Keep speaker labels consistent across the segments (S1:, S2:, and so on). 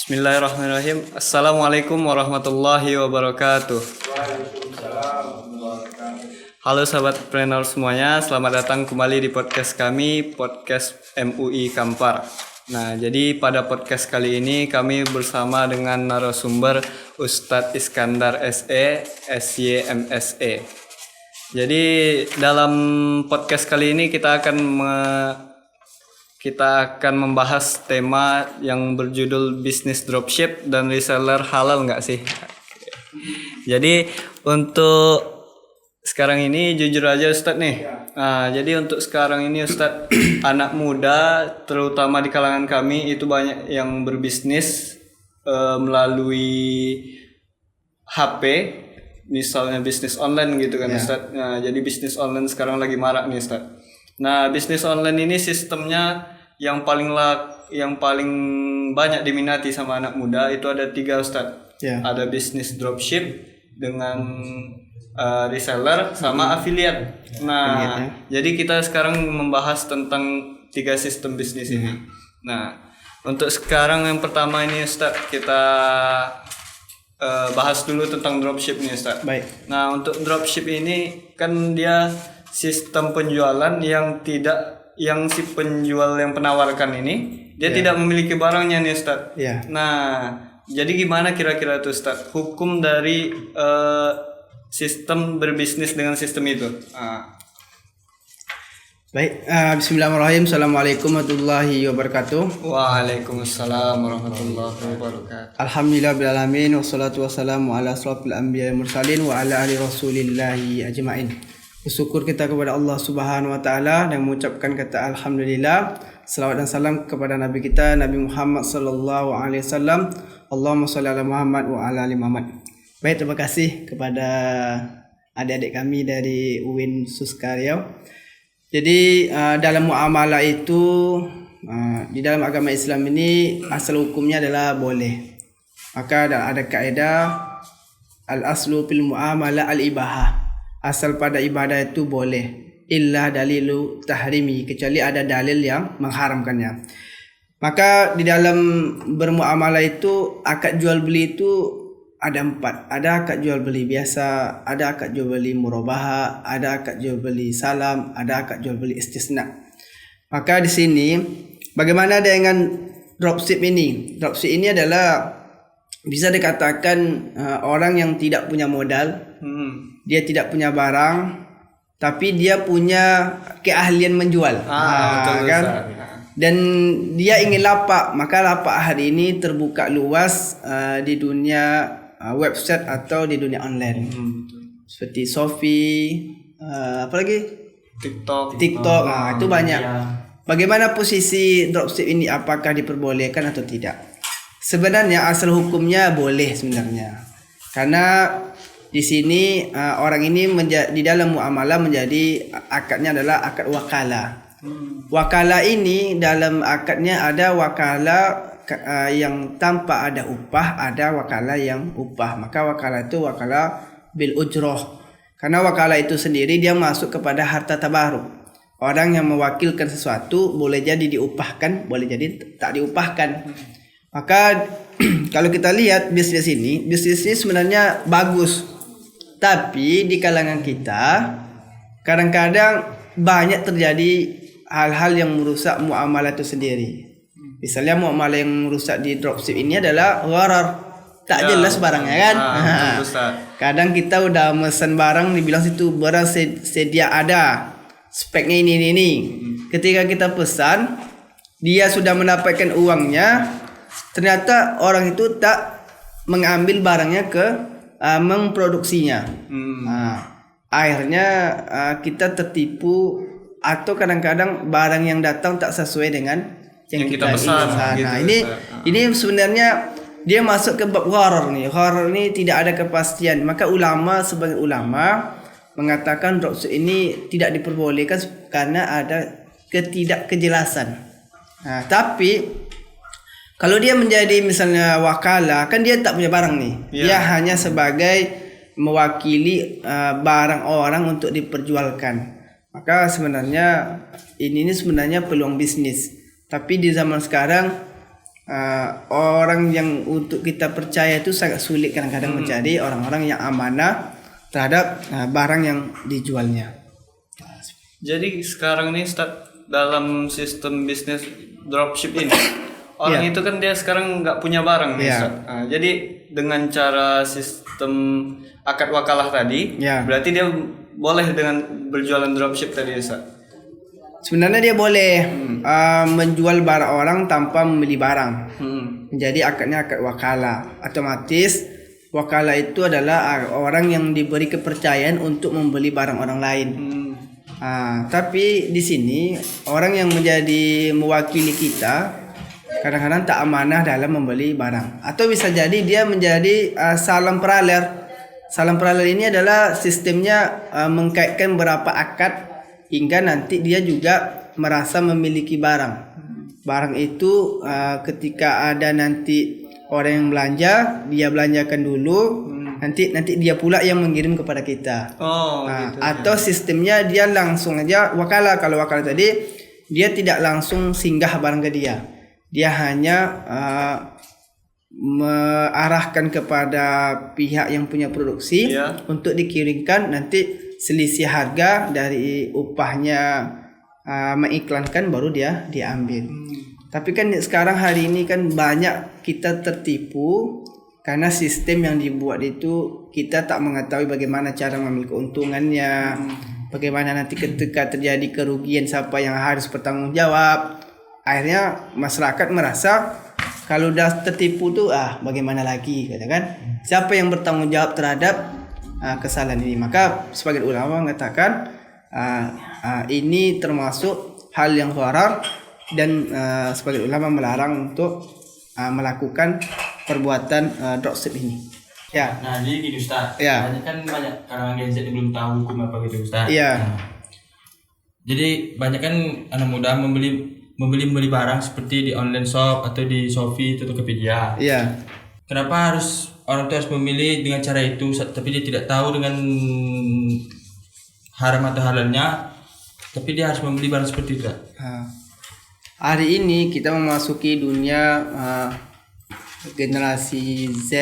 S1: Bismillahirrahmanirrahim. Assalamualaikum warahmatullahi wabarakatuh. Halo sahabat trainer semuanya, selamat datang kembali di podcast kami, podcast MUI Kampar. Nah, jadi pada podcast kali ini kami bersama dengan narasumber Ustadz Iskandar SE, SYMSE. Jadi dalam podcast kali ini kita akan membahas tema yang berjudul bisnis dropship dan reseller halal nggak sih? Jadi untuk sekarang ini jujur aja Ustadz nih. Nah, jadi untuk sekarang ini Ustadz, anak muda terutama di kalangan kami itu banyak yang berbisnis melalui HP, misalnya bisnis online gitu kan Ustadz. Nah, jadi bisnis online sekarang lagi marak nih Ustadz. Nah, bisnis online ini sistemnya yang paling banyak diminati sama anak muda itu ada 3 Ustadz. Ada bisnis dropship dengan reseller sama affiliate. Nah, jadi kita sekarang membahas tentang 3 sistem bisnis ini. Nah, untuk sekarang yang pertama ini Ustadz, kita bahas dulu tentang dropship nih Ustadz.
S2: Baik.
S1: Nah, untuk dropship ini kan dia sistem penjualan yang si penjual yang penawarkan ini dia tidak memiliki barangnya nih Ustadz. Nah, jadi gimana kira-kira tuh Ustadz hukum dari sistem berbisnis dengan sistem itu?
S2: Baik, bismillahirrahmanirrahim. Assalamualaikum warahmatullahi wabarakatuh.
S1: Waalaikumsalam warahmatullahi wabarakatuh.
S2: Alhamdulillahirabbil alamin wassalatu wassalamu ala asrofil anbiya'i mursalin wa ala ali rasulillahi ajmain. Bersyukur kita kepada Allah Subhanahu wa taala dan mengucapkan kata alhamdulillah. Selawat dan salam kepada nabi kita Nabi Muhammad sallallahu alaihi wasallam. Allahumma shalli ala Muhammad wa ala ali Muhammad. Baik, terima kasih kepada adik-adik kami dari UIN Suska Riau. Jadi dalam muamalah itu di dalam agama Islam ini asal hukumnya adalah boleh. Maka ada kaidah al-aslu fil muamalah al-ibahah. Asal pada ibadah itu boleh, illa dalilu tahrimi, kecuali ada dalil yang mengharamkannya. Maka di dalam bermuamalah itu akad jual beli itu ada 4. Ada akad jual beli biasa, ada akad jual beli murabahah, ada akad jual beli salam, ada akad jual beli istisna. Maka di sini bagaimana dengan dropship ini? Dropship ini adalah bisa dikatakan orang yang tidak punya modal, dia tidak punya barang, tapi dia punya keahlian menjual.
S1: Betul kan?
S2: Dan dia ingin lapak, maka lapak hari ini terbuka luas di dunia website atau di dunia online. Seperti Shopee, apalagi TikTok. Itu banyak. Bagaimana posisi dropship ini? Apakah diperbolehkan atau tidak? Sebenarnya asal hukumnya boleh sebenarnya. Karena di sini orang ini di dalam muamalah menjadi akadnya adalah akad wakalah. Wakalah ini dalam akadnya ada wakalah yang tanpa ada upah, ada wakalah yang upah. Maka wakalah itu wakalah bil ujroh. Karena wakalah itu sendiri dia masuk kepada harta tabaruk. Orang yang mewakilkan sesuatu boleh jadi diupahkan, boleh jadi tak diupahkan. Maka kalau kita lihat bisnis ini sebenarnya bagus. Tapi di kalangan kita kadang-kadang banyak terjadi hal-hal yang merusak muamalah itu sendiri. Misalnya muamalah yang merusak di dropship ini adalah gharar. Tak jelas barangnya kan. Kadang kita udah mesen barang dibilang situ barang sedia ada. Speknya ini. Ketika kita pesan, dia sudah mendapatkan uangnya, ternyata orang itu tak mengambil barangnya ke memproduksinya. Akhirnya kita tertipu atau kadang-kadang barang yang datang tak sesuai dengan yang kita pesan. Nah, ini sebenarnya dia masuk ke bab gharar nih. Gharar ini tidak ada kepastian. Maka sebagian ulama mengatakan dropship ini tidak diperbolehkan karena ada ketidakkejelasan. Nah, tapi kalau dia menjadi misalnya wakalah, kan dia tak punya barang nih. Dia hanya sebagai mewakili barang orang untuk diperjualkan. Maka sebenarnya ini sebenarnya peluang bisnis. Tapi di zaman sekarang orang yang untuk kita percaya itu sangat sulit kadang-kadang mencari orang-orang yang amanah terhadap barang yang dijualnya.
S1: Jadi sekarang nih dalam sistem bisnis dropship ini orang itu kan dia sekarang nggak punya barang nih, Ustaz. Jadi dengan cara sistem akad wakalah tadi, berarti dia boleh dengan berjualan dropship tadi, Ustaz.
S2: Sebenarnya dia boleh menjual barang orang tanpa membeli barang. Jadi akadnya akad wakalah. Otomatis wakalah itu adalah orang yang diberi kepercayaan untuk membeli barang orang lain. Tapi di sini orang yang menjadi mewakili kita kadang-kadang tak amanah dalam membeli barang, atau bisa jadi dia menjadi salam peraler. Salam peraler ini adalah sistemnya mengkaitkan beberapa akad hingga nanti dia juga merasa memiliki barang. Barang itu ketika ada nanti orang yang belanja, dia belanjakan dulu. Nanti dia pula yang mengirim kepada kita.
S1: Gitu,
S2: atau sistemnya dia langsung aja wakalah. Kalau wakalah tadi dia tidak langsung singgah barang ke dia. Dia hanya mengarahkan kepada pihak yang punya produksi untuk dikirimkan, nanti selisih harga dari upahnya mengiklankan baru dia diambil. Tapi kan sekarang hari ini kan banyak kita tertipu karena sistem yang dibuat itu kita tak mengetahui bagaimana cara mengambil keuntungannya, bagaimana nanti ketika terjadi kerugian siapa yang harus bertanggung jawab. Akhirnya masyarakat merasa kalau udah tertipu tuh bagaimana lagi, katakan siapa yang bertanggung jawab terhadap kesalahan ini. Maka sebagian ulama mengatakan ini termasuk hal yang haram, dan sebagian ulama melarang untuk melakukan perbuatan dropship ini.
S3: Nah, jadi gini Ustaz. Banyak kalangan Gen Z yang belum tahu hukum apa gitu Ustaz. Jadi banyak kan anak muda membeli barang seperti di online shop atau di Shopee atau Tokopedia. Kenapa orang itu harus memilih dengan cara itu, tapi dia tidak tahu dengan haram atau halalnya, tapi dia harus membeli barang seperti itu.
S2: Hari ini kita memasuki dunia generasi Z,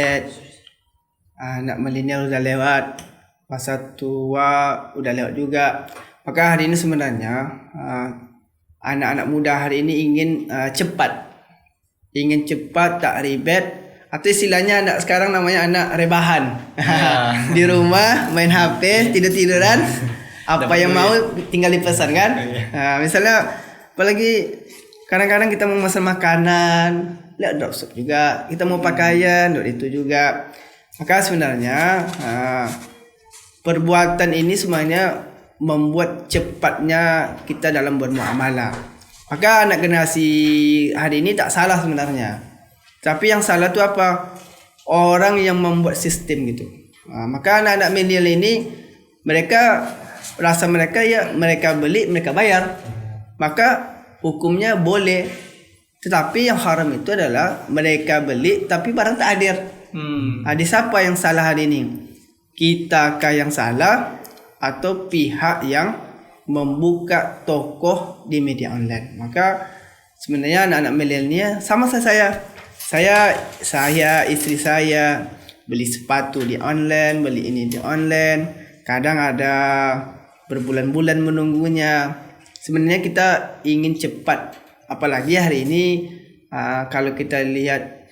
S2: anak milenial udah lewat, masa tua udah lewat juga. Maka hari ini sebenarnya anak-anak muda hari ini ingin cepat, tak ribet, atau istilahnya anak sekarang namanya anak rebahan. Di rumah main HP, tidur-tiduran, apa yang mau tinggal dipesan kan. Misalnya apalagi kadang-kadang kita mau pesan makanan, lihat dropship juga. Kita mau pakaian, itu juga. Maka sebenarnya perbuatan ini semuanya membuat cepatnya kita dalam bermuamalah. Maka anak generasi hari ini tak salah sebenarnya. Tapi yang salah itu apa? Orang yang membuat sistem gitu. Maka anak-anak milenial ini mereka rasa mereka beli, mereka bayar. Maka hukumnya boleh, tetapi yang haram itu adalah mereka beli tapi barang tak hadir. Ada siapa yang salah hari ini? Kita kah yang salah atau pihak yang membuka toko di media online? Maka sebenarnya anak-anak milenial sama saya, istri saya beli sepatu di online, beli ini di online. Kadang ada berbulan-bulan menunggunya. Sebenarnya kita ingin cepat, apalagi hari ini kalau kita lihat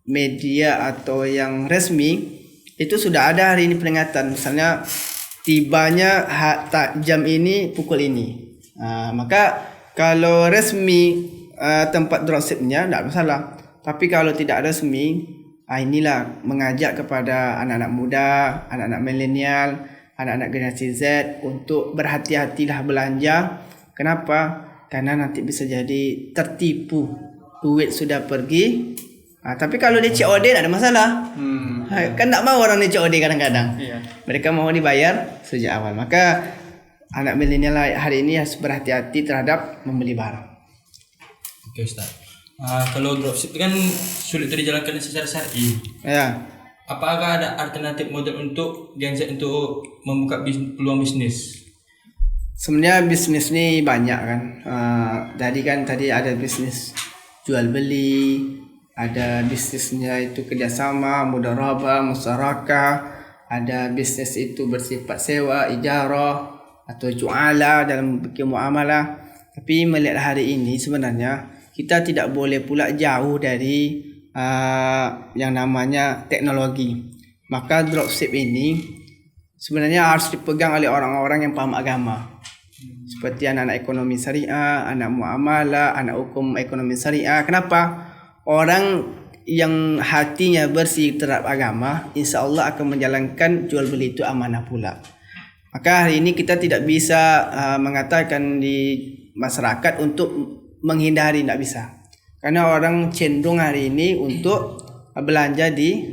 S2: media atau yang resmi itu sudah ada hari ini peringatan, misalnya tibanya jam ini pukul ini. Maka kalau resmi tempat dropshipnya tidak masalah, tapi kalau tidak resmi, inilah mengajak kepada anak-anak muda, anak-anak milenial, anak-anak generasi Z untuk berhati-hatilah belanja. Kenapa? Karena nanti bisa jadi tertipu, duit sudah pergi. Tapi kalau dia COD tak ada masalah. Kan tak mau orang dia COD kadang-kadang. Mereka mau dibayar sejak awal. Maka anak milenial hari ini harus berhati-hati terhadap membeli barang.
S3: Oke Ustaz. Kalau dropship kan sulit dijalankan secara syar'i. Apakah ada alternatif model untuk Gen Z untuk membuka peluang bisnis?
S2: Sebenarnya bisnis ini banyak kan. Jadi kan tadi ada bisnis jual beli, ada bisnisnya itu kerjasama, mudharabah, musyarakah, ada bisnis itu bersifat sewa, ijarah atau ju'ala dalam fikih muamalah. Tapi melihat hari ini sebenarnya kita tidak boleh pula jauh dari yang namanya teknologi. Maka dropship ini sebenarnya harus dipegang oleh orang-orang yang paham agama. Seperti anak-anak ekonomi syariah, anak muamalah, anak hukum ekonomi syariah. Kenapa? Orang yang hatinya bersih terhadap agama, insya Allah akan menjalankan jual beli itu amanah pula. Maka hari ini kita tidak bisa mengatakan di masyarakat untuk menghindari, tidak bisa. Karena orang cenderung hari ini untuk belanja di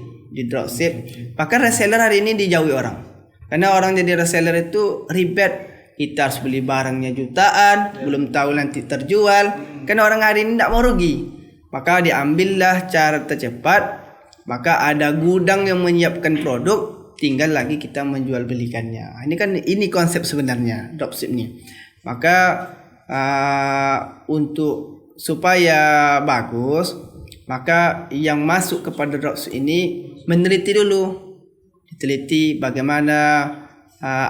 S2: dropship. Bahkan reseller hari ini dijauhi orang. Karena orang jadi reseller itu ribet. Kita harus beli barangnya jutaan, belum tahu nanti terjual. Karena orang hari ini tidak mau rugi. Maka diambillah cara tercepat. Maka ada gudang yang menyiapkan produk, tinggal lagi kita menjual belikannya. Ini konsep sebenarnya dropship ini. Maka untuk supaya bagus, maka yang masuk kepada dropship ini meneliti dulu. Diteliti bagaimana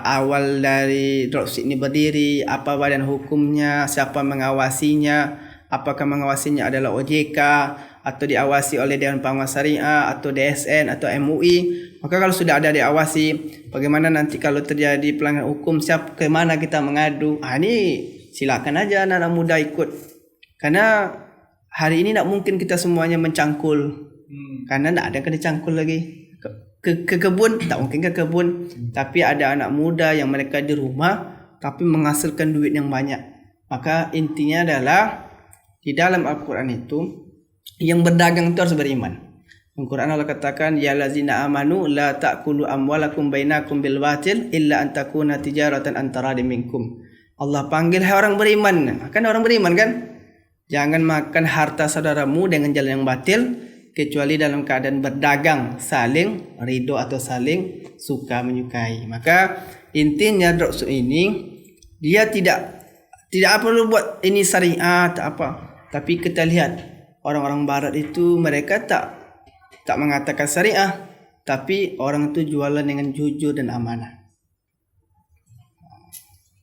S2: awal dari dropship ini berdiri, apa badan hukumnya, siapa mengawasinya, apakah mengawasinya adalah OJK atau diawasi oleh Dewan Pengawas Syariah atau DSN atau MUI. Maka kalau sudah ada diawasi, bagaimana nanti kalau terjadi pelanggaran hukum, ke mana kita mengadu? Ini silakan aja anak-anak muda ikut. Karena hari ini tidak mungkin kita semuanya mencangkul. Karena tidak ada yang kena cangkul lagi. Ke kebun, tak mungkin ke kebun. Tapi ada anak muda yang mereka di rumah tapi menghasilkan duit yang banyak. Maka intinya adalah di dalam Al-Quran itu yang berdagang itu harus beriman. Al-Quran Allah katakan, ya lazina amanu la ta'kulu amwalakum bainakum bil batil illa an takuna tijaratan antara minkum. Allah panggil hai orang beriman. Kan orang beriman kan? Jangan makan harta saudaramu dengan jalan yang batil, kecuali dalam keadaan berdagang, saling ridho atau saling suka menyukai. Maka intinya dropship ini dia tidak perlu buat ini syariat apa. Tapi kita lihat orang-orang barat itu mereka tak mengatakan syariah, tapi orang itu jualan dengan jujur dan amanah.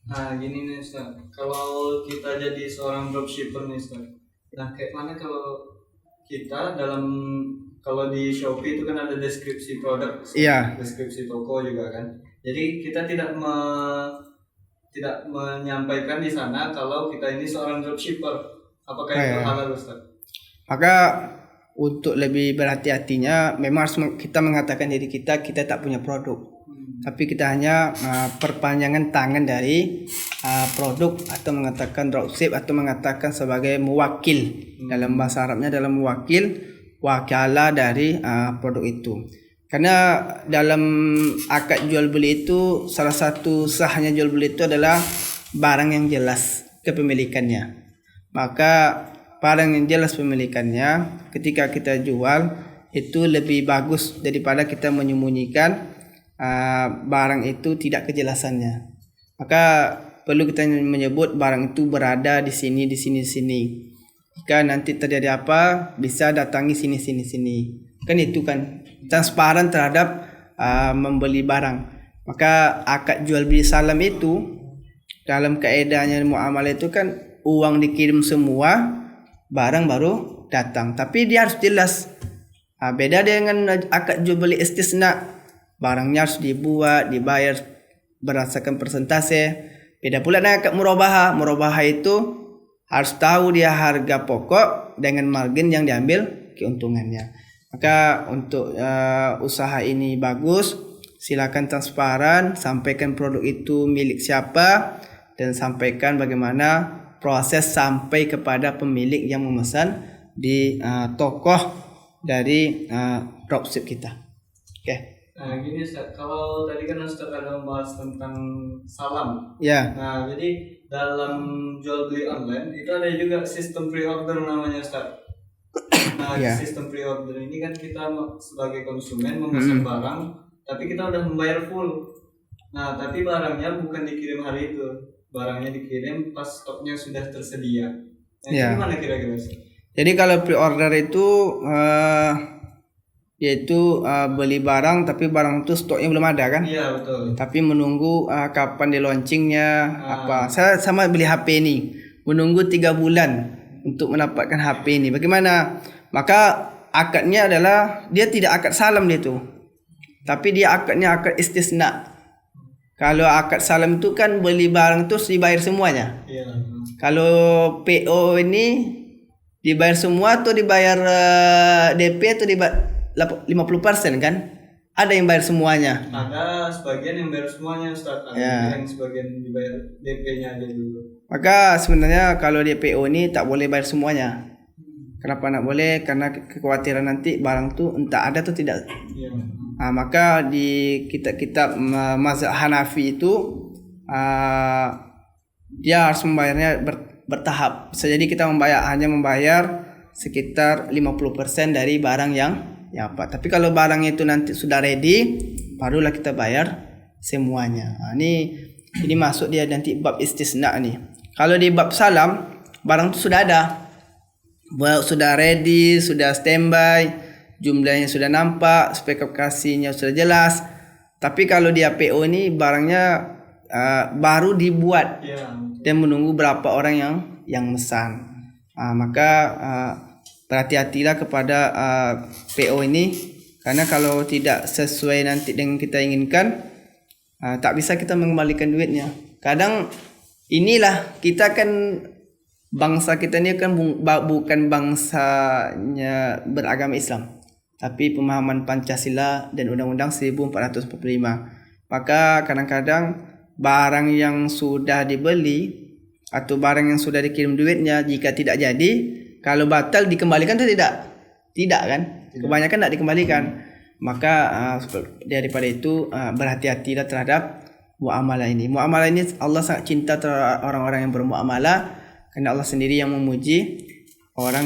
S1: Nah gini nih Ustaz, kalau kita jadi seorang dropshipper nih Ustaz, nah kayak mana kalau kita kalau di Shopee itu kan ada deskripsi produk, deskripsi toko juga kan. Jadi kita tidak menyampaikan di sana kalau kita ini seorang dropshipper. Apakah itu halal Ustaz?
S2: Maka untuk lebih berhati-hatinya memang harus kita mengatakan diri kita tak punya produk. Tapi kita hanya perpanjangan tangan dari produk, atau mengatakan dropship, atau mengatakan sebagai muwakil. Dalam bahasa Arabnya adalah muwakil, wakala dari produk itu. Karena dalam akad jual beli itu salah satu sahnya jual beli itu adalah barang yang jelas kepemilikannya. Maka barang yang jelas pemilikannya ketika kita jual itu lebih bagus daripada kita menyembunyikan barang itu tidak kejelasannya. Maka perlu kita menyebut barang itu berada di sini. Jika nanti terjadi apa, bisa datangi sini. Kan itu kan transparan terhadap membeli barang. Maka akad jual beli salam itu dalam kaedahnya muamalah itu kan uang dikirim semua, barang baru datang. Tapi dia harus jelas. Beda dengan akad jual beli istisna. Barangnya harus dibuat, dibayar berdasarkan persentase. Beda pula dengan akad murabahah. Murabahah itu harus tahu dia harga pokok dengan margin yang diambil keuntungannya. Maka untuk usaha ini bagus, silakan transparan, sampaikan produk itu milik siapa, dan sampaikan bagaimana proses sampai kepada pemilik yang memesan di tokoh dari dropship kita. Oke.
S1: Nah gini Ustaz, kalau tadi kan Ustaz ada membahas tentang salam.
S2: Ya.
S1: Nah jadi dalam jual beli online itu ada juga sistem pre-order namanya Ustaz. Nah sistem pre-order ini kan kita sebagai konsumen memesan barang, tapi kita udah membayar full. Nah tapi barangnya bukan dikirim hari itu, barangnya dikirim pas stoknya sudah tersedia. Nah itu gimana kira-kira Ustaz?
S2: Jadi kalau pre-order itu yaitu beli barang tapi barang itu stoknya belum ada kan?
S1: Iya betul.
S2: Tapi menunggu kapan di launchingnya apa. Saya sama beli HP ini, menunggu 3 bulan untuk mendapatkan HP ini. Bagaimana? Maka akadnya adalah dia tidak akad salam dia tu, tapi dia akadnya akad istisna. Kalau akad salam itu kan beli barang terus dibayar semuanya.
S1: Iya.
S2: Kalau PO ini dibayar semua atau dibayar DP atau dibayar 50% kan? Ada yang bayar semuanya.
S1: Ada sebagian yang bayar semuanya Ustaz. Ada
S2: Ya.
S1: yang sebagian dibayar DP-nya aja dulu.
S2: Maka sebenarnya kalau di PO ini tak boleh bayar semuanya. Kenapa nak boleh? Karena kekhawatiran nanti barang tu entah ada atau tidak.
S1: Iya.
S2: Maka di kitab-kitab mazhab Hanafi itu dia harus membayarnya bertahap. Bisa jadi kita hanya membayar sekitar 50% dari barang yang apa. Tapi kalau barang itu nanti sudah ready, barulah kita bayar semuanya. Ini masuk dia nanti bab istisna nih. Kalau di bab salam, barang itu sudah ada, sudah ready, sudah standby, jumlahnya sudah nampak, spesifikasinya sudah jelas. Tapi kalau dia PO ini barangnya baru dibuat dan menunggu berapa orang yang mesan. Maka berhati-hatilah kepada PO ini, karena kalau tidak sesuai nanti dengan kita inginkan, tak bisa kita mengembalikan duitnya. Kadang inilah kita kan, bangsa kita ini kan bukan bangsanya beragama Islam, tapi pemahaman Pancasila dan Undang-Undang 1445. Maka kadang-kadang barang yang sudah dibeli atau barang yang sudah dikirim duitnya, jika tidak jadi, kalau batal dikembalikan atau tidak? Tidak kan? Kebanyakan tidak dikembalikan. Maka daripada itu berhati-hatilah terhadap muamalah ini. Muamalah ini Allah sangat cinta terhadap orang-orang yang bermuamalah, karena Allah sendiri yang memuji orang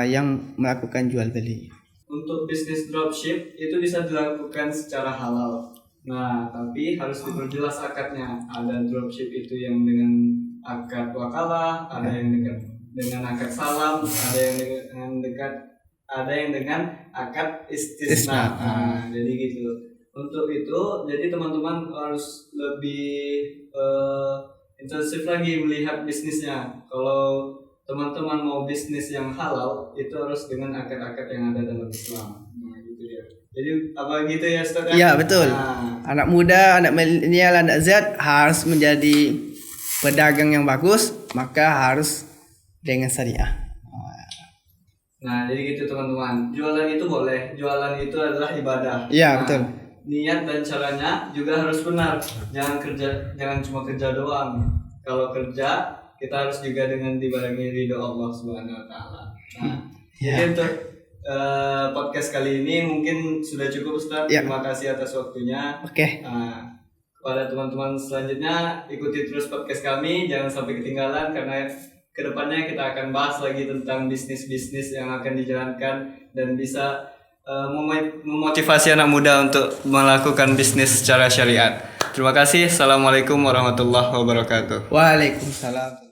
S2: yang melakukan jual beli.
S1: Untuk bisnis dropship itu bisa dilakukan secara halal. Nah, tapi harus diperjelas akadnya. Ada dropship itu yang dengan akad wakalah, ada yang dengan akad salam, ada yang dengan akad istisna. Jadi gitu. Untuk itu, jadi teman-teman harus lebih intensif lagi melihat bisnisnya. Kalau teman-teman mau bisnis yang halal, itu harus dengan akad-akad yang ada dalam Islam. Nah, gitu ya. Jadi apa gitu ya Ustaz?
S2: Ya, betul. Anak muda, anak milenial, anak Z harus menjadi pedagang yang bagus, maka harus dengan syariah.
S1: Nah, jadi gitu teman-teman. Jualan itu boleh. Jualan itu adalah ibadah.
S2: Iya, betul.
S1: Niat dan caranya juga harus benar. Jangan cuma kerja doang. Kalau kerja, kita harus juga dengan dibarengi ridho Allah Subhanahu wa taala. Nah, jadi untuk podcast kali ini mungkin sudah cukup Ustaz. Terima kasih atas waktunya.
S2: Oke.
S1: Kepada teman-teman selanjutnya, ikuti terus podcast kami, jangan sampai ketinggalan, karena kedepannya kita akan bahas lagi tentang bisnis-bisnis yang akan dijalankan dan bisa memotivasi anak muda untuk melakukan bisnis secara syariat. Terima kasih. Assalamualaikum warahmatullahi wabarakatuh.
S2: Waalaikumsalam.